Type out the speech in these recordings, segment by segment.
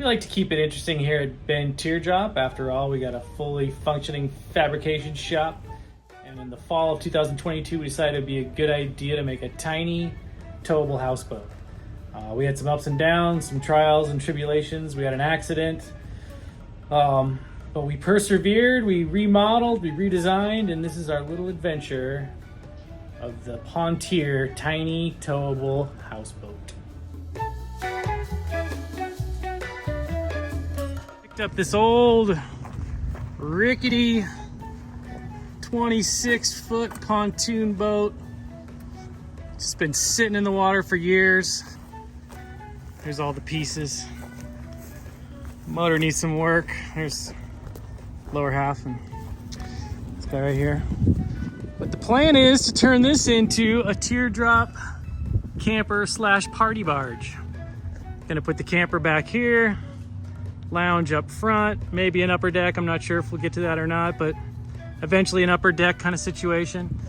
like to keep it interesting here at Bend Teardrop. After all, we got a fully functioning fabrication shop. And in the fall of 2022, we decided it'd be a good idea to make a tiny towable houseboat. We had some ups and downs, some trials and tribulations. We had an accident, but we persevered, we remodeled, we redesigned, and this is our little adventure of the Pontear tiny towable houseboat. Picked up this old rickety 26-foot pontoon boat. Just been sitting in the water for years. There's all the pieces. Motor needs some work. There's lower half and this guy right here. But the plan is to turn this into a teardrop camper slash party barge. Gonna put the camper back here, lounge up front, maybe an upper deck. I'm not sure if we'll get to that or not, but eventually an upper deck kind of situation.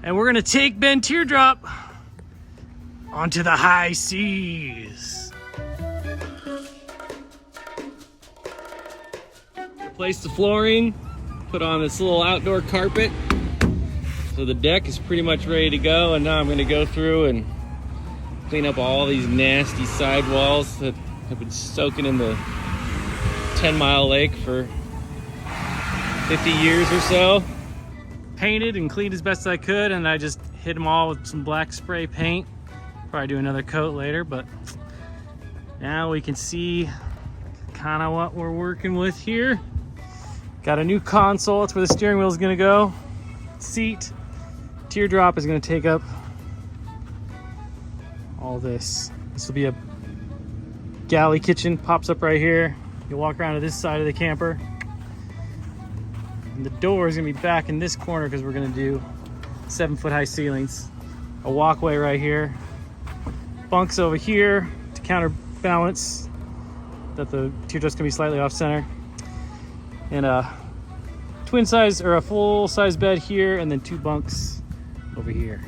And we're gonna take Bend Teardrop onto the high seas. Replace the flooring, put on this little outdoor carpet. So the deck is pretty much ready to go, and now I'm gonna go through and clean up all these nasty sidewalls that have been soaking in the 10-mile lake for 50 years or so. Painted and cleaned as best I could, and I just hit them all with some black spray paint. Probably do another coat later, but now we can see kind of what we're working with here. Got a new console, that's where the steering wheel is gonna go. Seat, teardrop is gonna take up all this. This will be a galley kitchen, pops up right here. You walk around to this side of the camper. And the door is gonna be back in this corner because we're gonna do 7-foot high ceilings. A walkway right here. Bunks over here to counterbalance that the teardrop's gonna be slightly off center. And a twin size or a full size bed here, and then 2 bunks over here.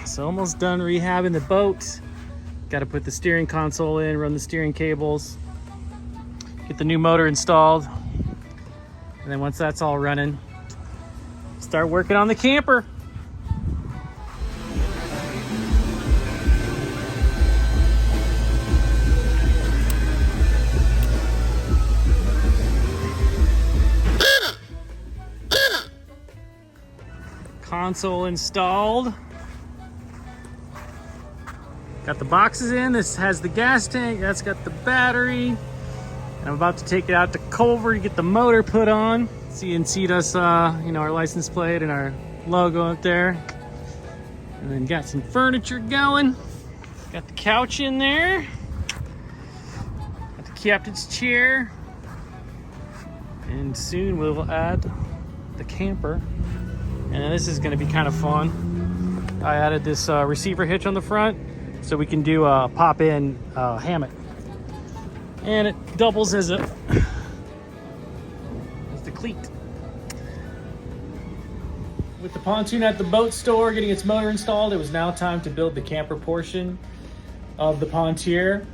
So almost done rehabbing the boat. Got to put the steering console in, run the steering cables, get the new motor installed. And then once that's all running, start working on the camper. Console installed. Got the boxes in. This has the gas tank. That's got the battery. And I'm about to take it out to Culver to get the motor put on. So you can see us, our license plate and our logo up there. And then got some furniture going. Got the couch in there. Got the captain's chair. And soon we'll add the camper. And this is going to be kind of fun. I added this receiver hitch on the front so we can do a pop-in hammock. And it doubles as the cleat. With the pontoon at the boat store getting its motor installed, it was now time to build the camper portion of the Pontear.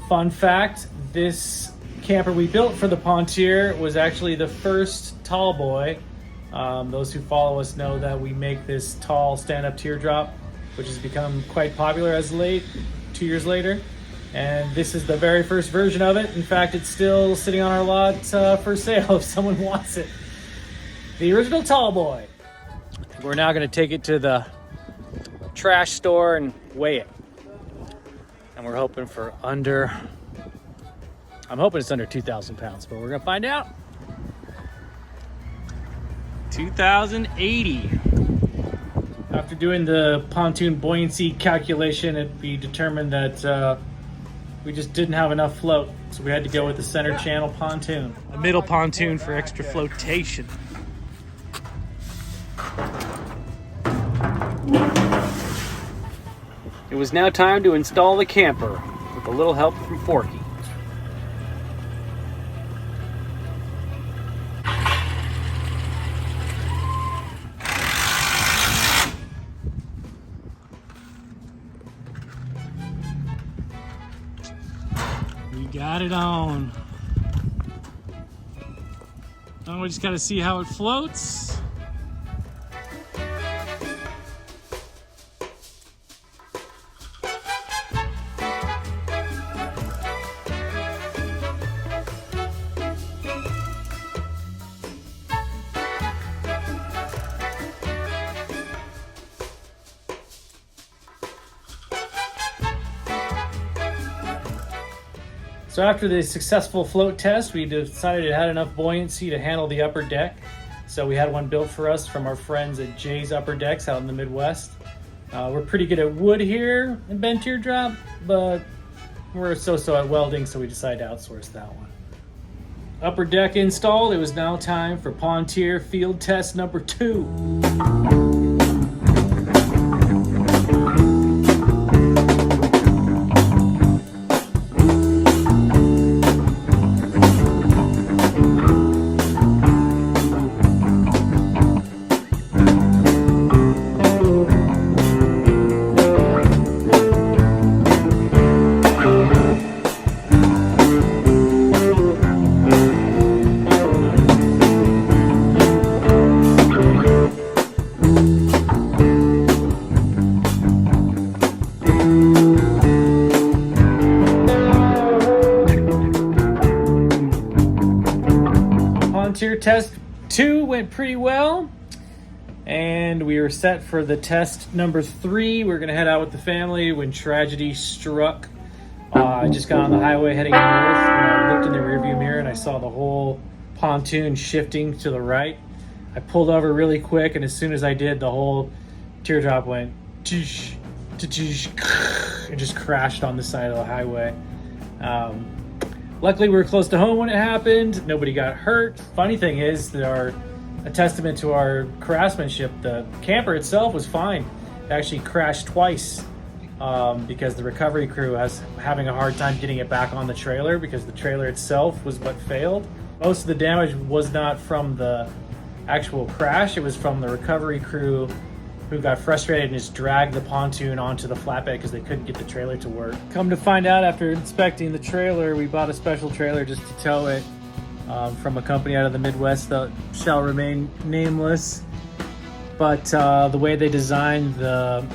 Fun fact, this camper we built for the Pontear was actually the first tall boy. Those who follow us know that we make this tall stand-up teardrop, which has become quite popular as late, 2 years later. And this is the very first version of it. In fact, it's still sitting on our lot for sale if someone wants it. The original tall boy. We're now gonna take it to the trash store and weigh it. And we're hoping for I'm hoping it's under 2,000 pounds, but we're gonna find out. 2,080. After doing the pontoon buoyancy calculation, we determined that we just didn't have enough float, so we had to go with the center channel pontoon. A middle pontoon for extra flotation. It was now time to install the camper with a little help from Forky. We got it on. Now we just gotta see how it floats. So after the successful float test, we decided it had enough buoyancy to handle the upper deck. So we had one built for us from our friends at Jay's Upper Decks out in the Midwest. We're pretty good at wood here in Bend Teardrop, but we're so-so at welding, so we decided to outsource that one. Upper deck installed, it was now time for Pontear field test number 2. Pontear test 2 went pretty well, and we were set for the test number 3. We were gonna head out with the family when tragedy struck. I just got on the highway heading north, and I looked in the rearview mirror and I saw the whole pontoon shifting to the right. I pulled over really quick, and as soon as I did, the whole teardrop went tsh, tsh, and just crashed on the side of the highway. Luckily, we were close to home when it happened. Nobody got hurt. Funny thing is, a testament to our craftsmanship, the camper itself was fine. It actually crashed twice because the recovery crew was having a hard time getting it back on the trailer because the trailer itself was what failed. Most of the damage was not from the actual crash. It was from the recovery crew who got frustrated and just dragged the pontoon onto the flatbed because they couldn't get the trailer to work. Come to find out, after inspecting the trailer, we bought a special trailer just to tow it from a company out of the Midwest that shall remain nameless. But the way they designed the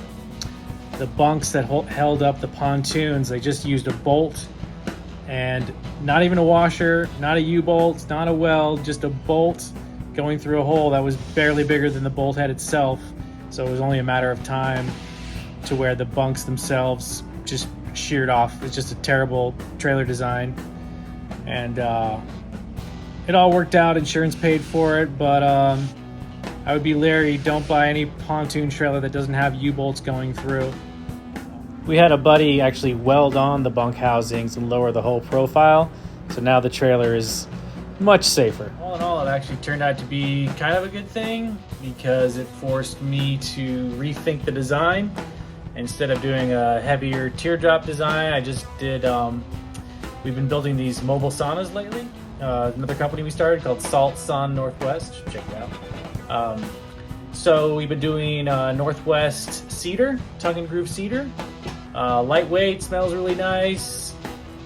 bunks that held up the pontoons, they just used a bolt and not even a washer, not a U-bolt, not a weld, just a bolt going through a hole that was barely bigger than the bolt head itself. So it was only a matter of time to where the bunks themselves just sheared off. It's just a terrible trailer design. And it all worked out. Insurance paid for it, but I would be leery. Don't buy any pontoon trailer that doesn't have U-bolts going through. We had a buddy actually weld on the bunk housings and lower the whole profile. So now the trailer is much safer. All in all, it actually turned out to be kind of a good thing because it forced me to rethink the design. Instead of doing a heavier teardrop design, I just did, we've been building these mobile saunas lately. Another company we started called Salt Sun Northwest, check it out. So we've been doing Northwest cedar, tongue and groove cedar. Lightweight, smells really nice.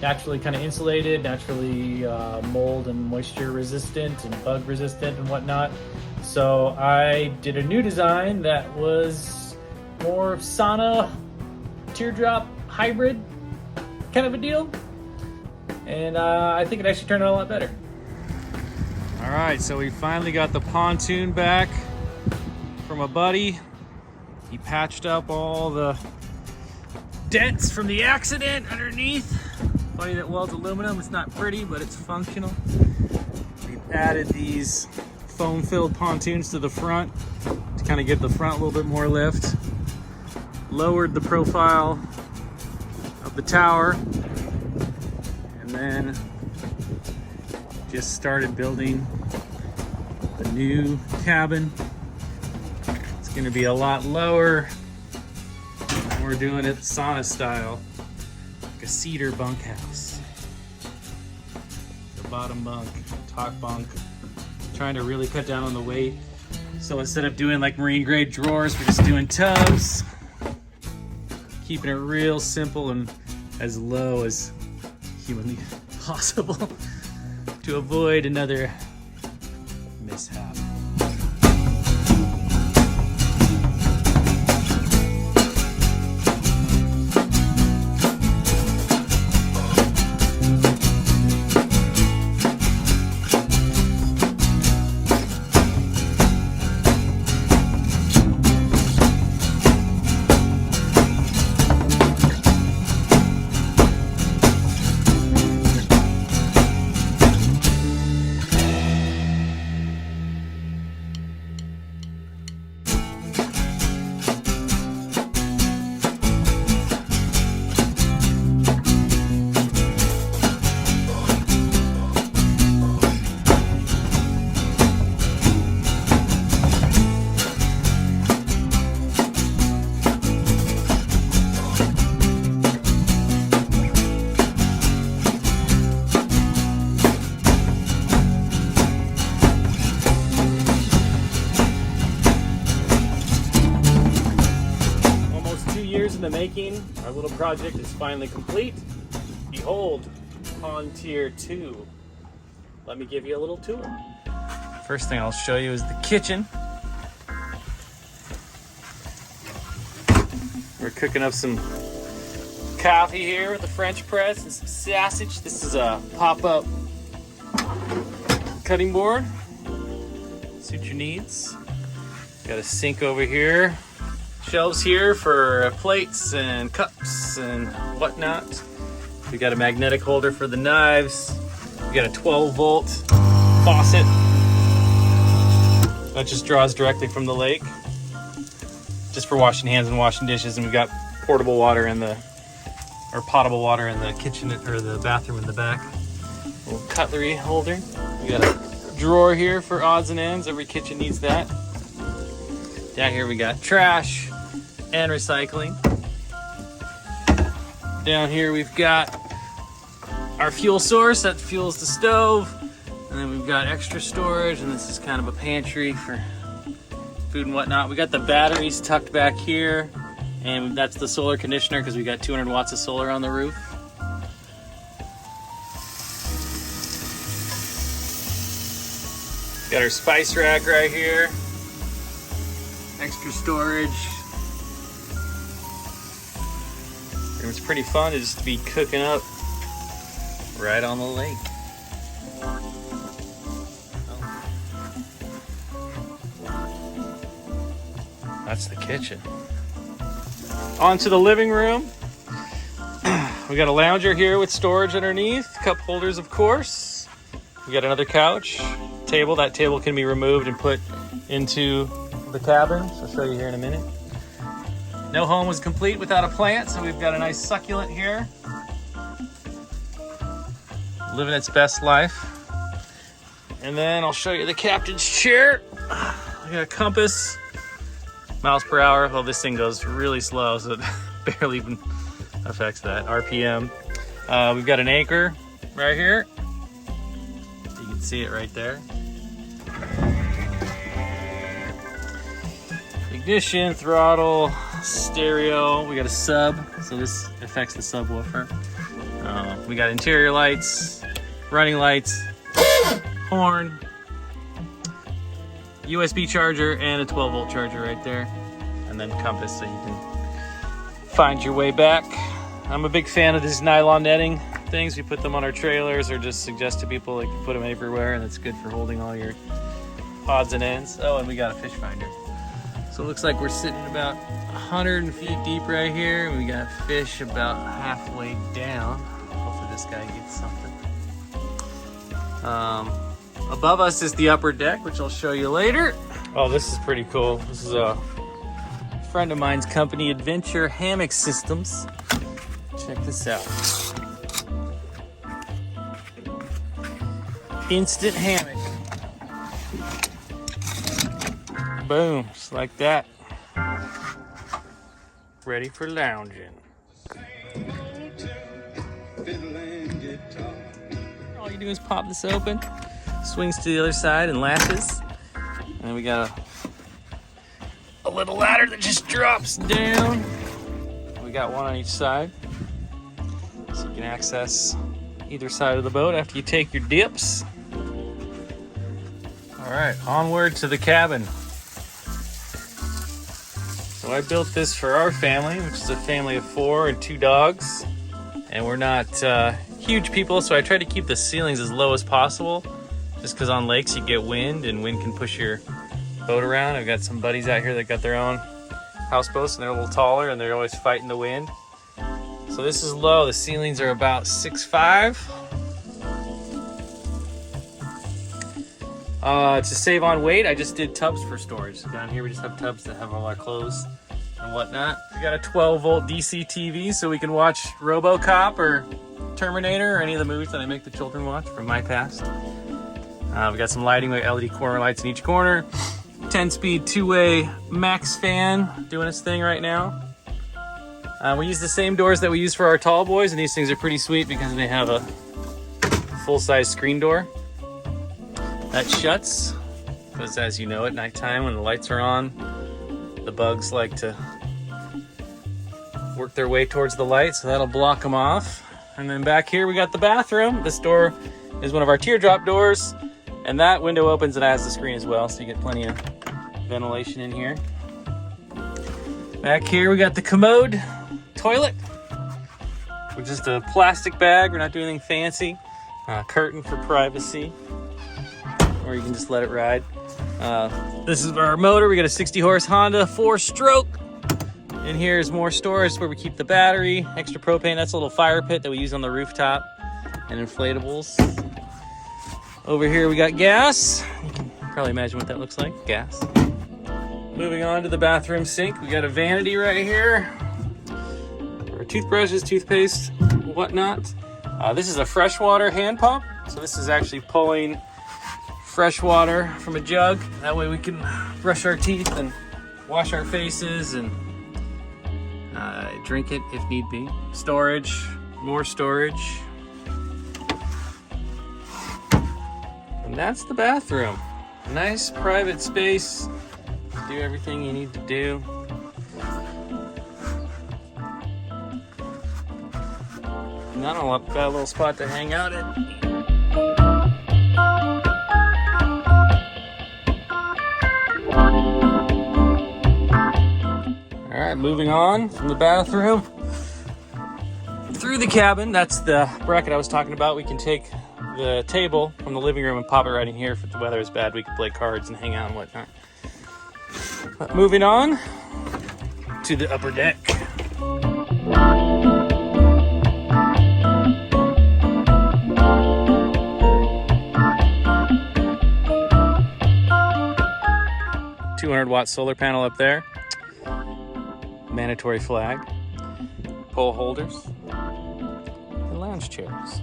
Naturally kind of insulated, naturally mold and moisture resistant and bug resistant and whatnot. So I did a new design that was more sauna, teardrop, hybrid kind of a deal. And I think it actually turned out a lot better. All right, so we finally got the pontoon back from a buddy. He patched up all the dents from the accident underneath. Funny that welds aluminum, it's not pretty, but it's functional. We've added these foam-filled pontoons to the front to kind of give the front a little bit more lift. Lowered the profile of the tower, and then just started building the new cabin. It's gonna be a lot lower, and we're doing it sauna style. A cedar bunkhouse. The bottom bunk, top bunk. Trying to really cut down on the weight. So instead of doing like marine grade drawers, we're just doing tubs. Keeping it real simple and as low as humanly possible to avoid another mishap. In the making, our little project is finally complete. Behold, Pontear 2. Let me give you a little tour. First thing I'll show you is the kitchen. We're cooking up some coffee here with a French press and some sausage. This is a pop-up cutting board. Suit your needs. Got a sink over here. Shelves here for plates and cups and whatnot. We got a magnetic holder for the knives. We got a 12-volt faucet that just draws directly from the lake, just for washing hands and washing dishes. And we got potable water in the kitchen or the bathroom in the back. A little cutlery holder. We got a drawer here for odds and ends. Every kitchen needs that. Down here we got trash and recycling. Down here we've got our fuel source that fuels the stove, and then we've got extra storage, and this is kind of a pantry for food and whatnot. We got the batteries tucked back here, and that's the solar conditioner because we got 200 watts of solar on the roof. Got our spice rack right here, extra storage. It was pretty fun to just be cooking up right on the lake. That's the kitchen. On to the living room. We got a lounger here with storage underneath, cup holders of course. We got another couch, table. That table can be removed and put into the cabin, so I'll show you here in a minute. No home was complete without a plant, so we've got a nice succulent here. Living its best life. And then I'll show you the captain's chair. We got a compass, miles per hour. Well, this thing goes really slow, so it barely even affects that. RPM. We've got an anchor right here. You can see it right there. Ignition, throttle, stereo. We got a sub, so this affects the subwoofer. We got interior lights, running lights, horn, USB charger, and a 12-volt charger right there, and then compass so you can find your way back. I'm a big fan of these nylon netting things. We put them on our trailers, or just suggest to people like you put them everywhere, and it's good for holding all your odds and ends. Oh, and we got a fish finder. So it looks like we're sitting about 100 feet deep right here, and we got fish about halfway down. Hopefully this guy gets something. Above us is the upper deck, which I'll show you later. Oh, this is pretty cool. This is a friend of mine's company, Adventure Hammock Systems. Check this out. Instant hammock. Boom, just like that. Ready for lounging. All you do is pop this open, swings to the other side and latches. And we got a little ladder that just drops down. We got one on each side, so you can access either side of the boat after you take your dips. All right, onward to the cabin. So I built this for our family, which is a family of 4 and 2 dogs. And we're not huge people, so I try to keep the ceilings as low as possible, just because on lakes you get wind, and wind can push your boat around. I've got some buddies out here that got their own houseboats, and they're a little taller, and they're always fighting the wind. So this is low. The ceilings are about 6'5". To save on weight, I just did tubs for storage. Down here we just have tubs that have all our clothes and whatnot. We got a 12-volt DC TV so we can watch RoboCop or Terminator or any of the movies that I make the children watch from my past. We got some lighting with LED corner lights in each corner. 10-speed 2-way max fan doing its thing right now. We use the same doors that we use for our tall boys, and these things are pretty sweet because they have a full-size screen door that shuts, because as you know, at nighttime when the lights are on, the bugs like to work their way towards the light, so that'll block them off. And then back here we got the bathroom. This door is one of our teardrop doors, and that window opens and has the screen as well, so you get plenty of ventilation in here. Back here we got the commode toilet, with just a plastic bag. We're not doing anything fancy. Curtain for privacy, or you can just let it ride. This is our motor. We got a 60-horse Honda 4-stroke. In here is more storage where we keep the battery, extra propane. That's a little fire pit that we use on the rooftop, and inflatables. Over here we got gas. You can probably imagine what that looks like, gas. Moving on to the bathroom sink, we got a vanity right here. For toothbrushes, toothpaste, whatnot. This is a freshwater hand pump. So this is actually pulling fresh water from a jug. That way we can brush our teeth and wash our faces and drink it if need be. Storage, more storage. And that's the bathroom. Nice private space. Do everything you need to do. Not a lot, got a little spot to hang out in. All right, moving on from the bathroom through the cabin. That's the bracket I was talking about. We can take the table from the living room and pop it right in here. If the weather is bad, we can play cards and hang out and whatnot. But moving on to the upper deck. $200-watt solar panel up there. Mandatory flag. Pole holders. And lounge chairs.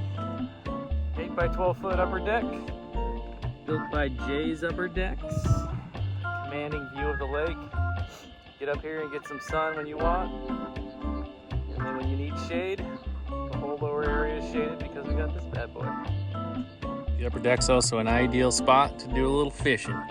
8 by 12 foot upper deck. Built by Jay's Upper Decks. Commanding view of the lake. Get up here and get some sun when you want. And then when you need shade, the whole lower area is shaded because we got this bad boy. The upper deck's also an ideal spot to do a little fishing.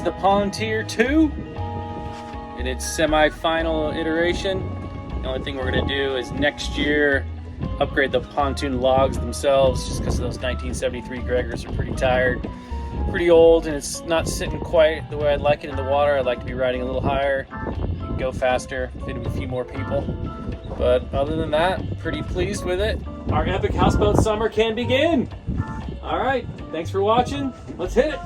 the Pontear 2 in its semi-final iteration. The only thing we're gonna do is next year upgrade the pontoon logs themselves, just because those 1973 Gregors are pretty tired, pretty old, and it's not sitting quite the way I'd like it in the water. I'd like to be riding a little higher, go faster, fit a few more people. But other than that, pretty pleased with it. Our epic houseboat summer can begin. All right, thanks for watching. Let's hit it.